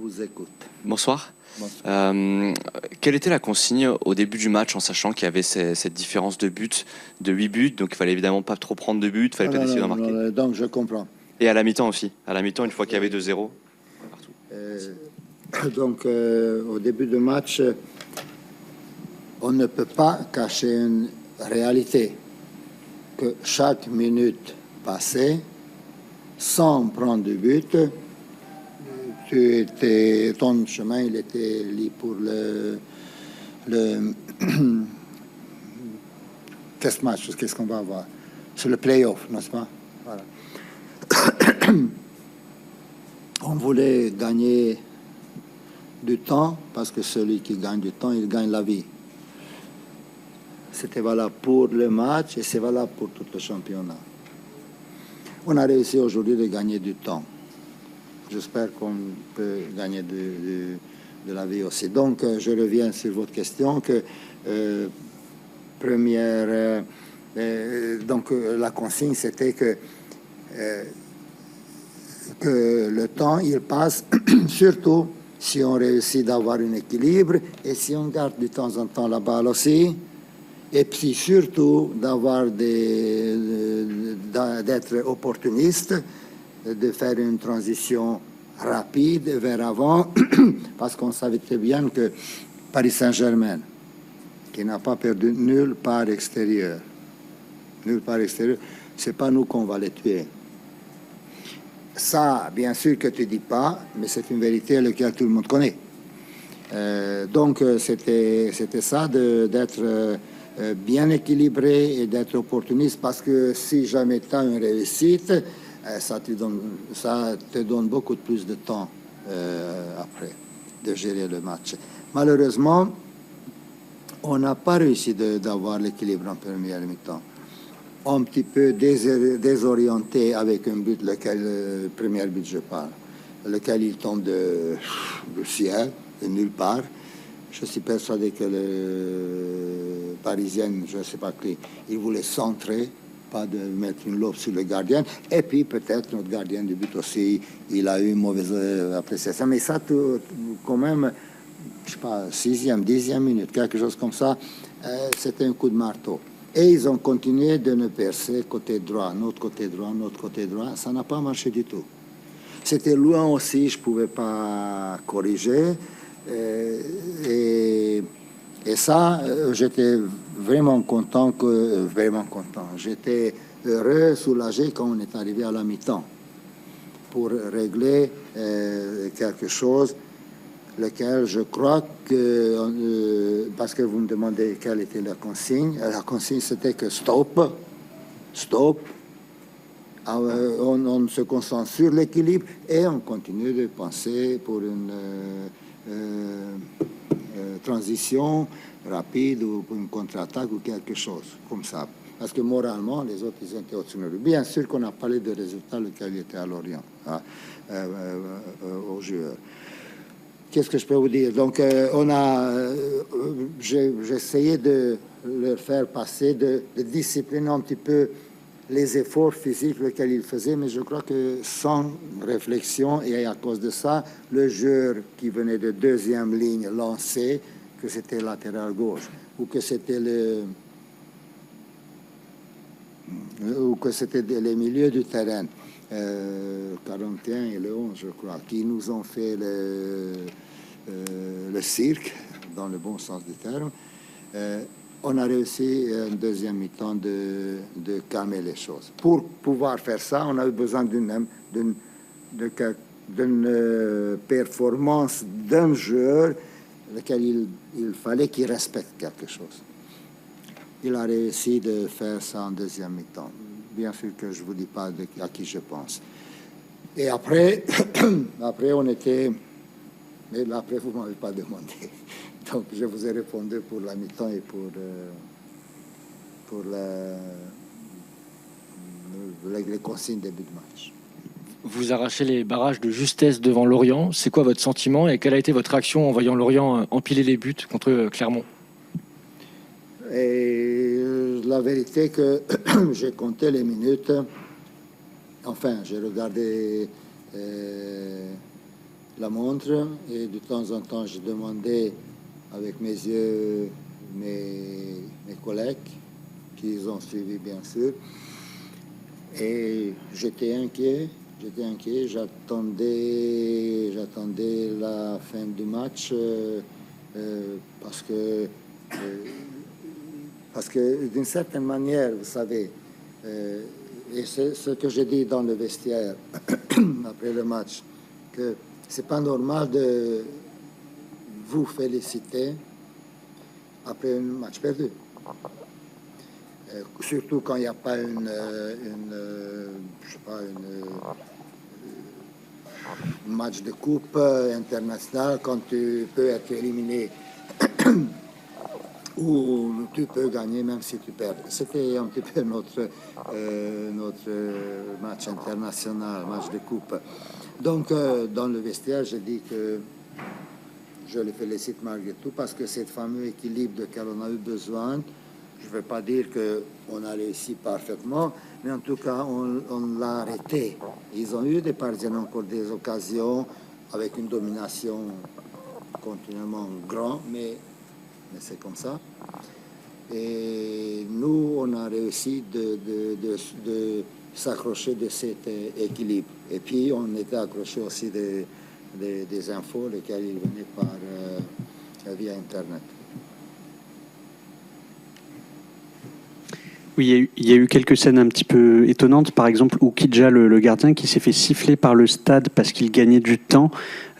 vous écoute. Bonsoir. Bonsoir. Quelle était la consigne au début du match, en sachant qu'il y avait cette différence de but, de 8 buts, donc il fallait évidemment pas trop prendre de buts, il fallait peut-être essayer d'en marquer. Donc je comprends. Et à la mi-temps aussi. À la mi-temps, une fois qu'il y avait 2-0, partout. Donc au début du match, on ne peut pas cacher une réalité que chaque minute passée, sans prendre de but, ton chemin il était libre pour le test match, qu'est-ce qu'on va avoir? C'est le play-off, n'est-ce pas? Voilà. On voulait gagner du temps parce que celui qui gagne du temps, il gagne la vie. C'était valable pour le match et c'est valable pour tout le championnat. On a réussi aujourd'hui de gagner du temps. J'espère qu'on peut gagner de la vie aussi. Donc, je reviens sur votre question que la consigne, c'était que le temps, il passe, surtout si on réussit d'avoir un équilibre et si on garde de temps en temps la balle aussi, et puis surtout d'être opportuniste, de faire une transition rapide vers avant, parce qu'on savait très bien que Paris Saint-Germain, qui n'a pas perdu nulle part extérieure, c'est pas nous qu'on va les tuer. Ça, bien sûr que tu dis pas, mais c'est une vérité laquelle tout le monde connaît. Donc, c'était ça d'être bien équilibré et d'être opportuniste, parce que si jamais tu as une réussite, ça te donne beaucoup plus de temps après de gérer le match. Malheureusement, on n'a pas réussi d'avoir l'équilibre en première mi-temps. Un petit peu désorienté avec un but, le premier but je parle, lequel il tombe du ciel, de nulle part. Je suis persuadé que le Parisien, je ne sais pas qui, il voulait centrer, pas de mettre une lobe sur le gardien. Et puis peut-être notre gardien de but aussi, il a eu une mauvaise appréciation. Mais ça, quand même, je ne sais pas, 6e, 10e minute, quelque chose comme ça, c'était un coup de marteau. Et ils ont continué de nous percer côté droit, notre côté droit. Ça n'a pas marché du tout. C'était loin aussi, je ne pouvais pas corriger. Et ça, j'étais vraiment content. J'étais heureux, soulagé quand on est arrivé à la mi-temps pour régler quelque chose, lequel je crois que, parce que vous me demandez quelle était la consigne c'était que stop, on se concentre sur l'équilibre et on continue de penser pour une transition rapide ou pour une contre-attaque ou quelque chose comme ça. Parce que moralement, les autres, ils étaient au-dessus de nous. Bien sûr qu'on a parlé de résultats lequel était à Lorient, aux joueurs. Qu'est-ce que je peux vous dire? Donc, j'ai essayé de leur faire passer, de discipliner un petit peu les efforts physiques lesquels ils faisaient, mais je crois que sans réflexion, et à cause de ça, le joueur qui venait de deuxième ligne lançait que c'était latéral gauche, ou que c'était les milieux du terrain, 41 et le 11, je crois, qui nous ont fait le cirque, dans le bon sens du terme. On a réussi en deuxième mi-temps de calmer les choses. Pour pouvoir faire ça, on a eu besoin d'une performance d'un joueur lequel il fallait qu'il respecte quelque chose. Il a réussi de faire ça en deuxième mi-temps. Bien sûr que je ne vous dis pas à qui je pense. Et après, on était... Mais après, vous ne m'avez pas demandé. Donc, je vous ai répondu pour la mi-temps et pour les consignes de début de match. Vous arrachez les barrages de justesse devant Lorient. C'est quoi votre sentiment et quelle a été votre action en voyant Lorient empiler les buts contre Clermont? Et la vérité que j'ai compté les minutes. Enfin, j'ai regardé la montre et de temps en temps, je demandais avec mes yeux mes collègues qui ont suivi, bien sûr. Et j'étais inquiet, j'attendais la fin du match parce que d'une certaine manière, vous savez, et c'est ce que j'ai dit dans le vestiaire après le match, que c'est pas normal de vous féliciter après un match perdu. Surtout quand il n'y a pas un match de coupe international, quand tu peux être éliminé ou tu peux gagner même si tu perds. C'était un petit peu notre match international, match de coupe. Donc, dans le vestiaire, j'ai dit que je le félicite malgré tout parce que cet fameux équilibre auquel on a eu besoin, je ne veux pas dire qu'on a réussi parfaitement, mais en tout cas, on l'a arrêté. Ils ont eu des Parisiens encore des occasions avec une domination continuellement grande, mais c'est comme ça. Et nous, on a réussi de s'accrocher de cet équilibre. Et puis, on était accroché aussi des infos, lesquelles ils venaient via Internet. Oui, il y a eu quelques scènes un petit peu étonnantes, par exemple Oukidja, le gardien, qui s'est fait siffler par le stade parce qu'il gagnait du temps.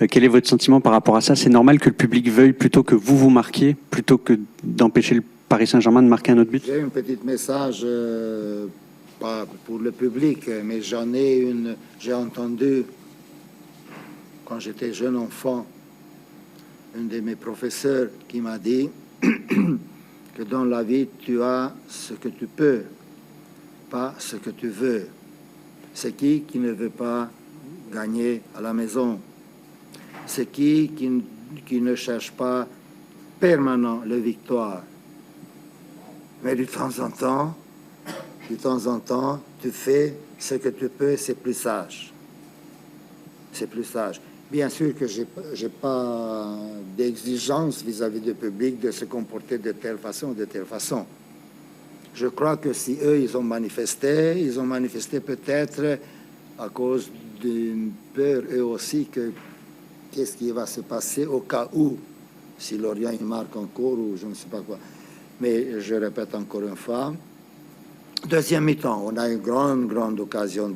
Quel est votre sentiment par rapport à ça? C'est normal que le public veuille plutôt que vous marquiez, plutôt que d'empêcher le Paris Saint-Germain de marquer un autre but? J'ai un petit message, pas pour le public, mais j'ai entendu, quand j'étais jeune enfant, un de mes professeurs qui m'a dit que dans la vie, tu as ce que tu peux, pas ce que tu veux. C'est qui ne veut pas gagner à la maison? C'est qui ne cherche pas permanent la victoire? Mais de temps en temps, tu fais ce que tu peux, c'est plus sage. C'est plus sage. Bien sûr que j'ai pas d'exigence vis-à-vis du public de se comporter de telle façon ou de telle façon. Je crois que si eux, ils ont manifesté peut-être à cause d'une peur, eux aussi, que qu'est-ce qui va se passer au cas où, si Lorient il marque encore ou je ne sais pas quoi. Mais je répète encore une fois, deuxième mi-temps, on a une grande occasion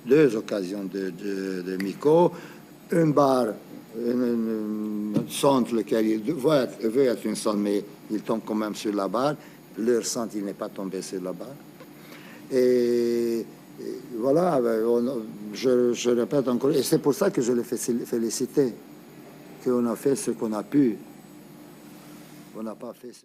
deux occasions de Miko, une barre, un centre, lequel il veut être une centre, mais il tombe quand même sur la barre. Leur centre, il n'est pas tombé sur la barre. Et voilà, je répète encore, et c'est pour ça que je le fais féliciter, qu'on a fait ce qu'on a pu. On n'a pas fait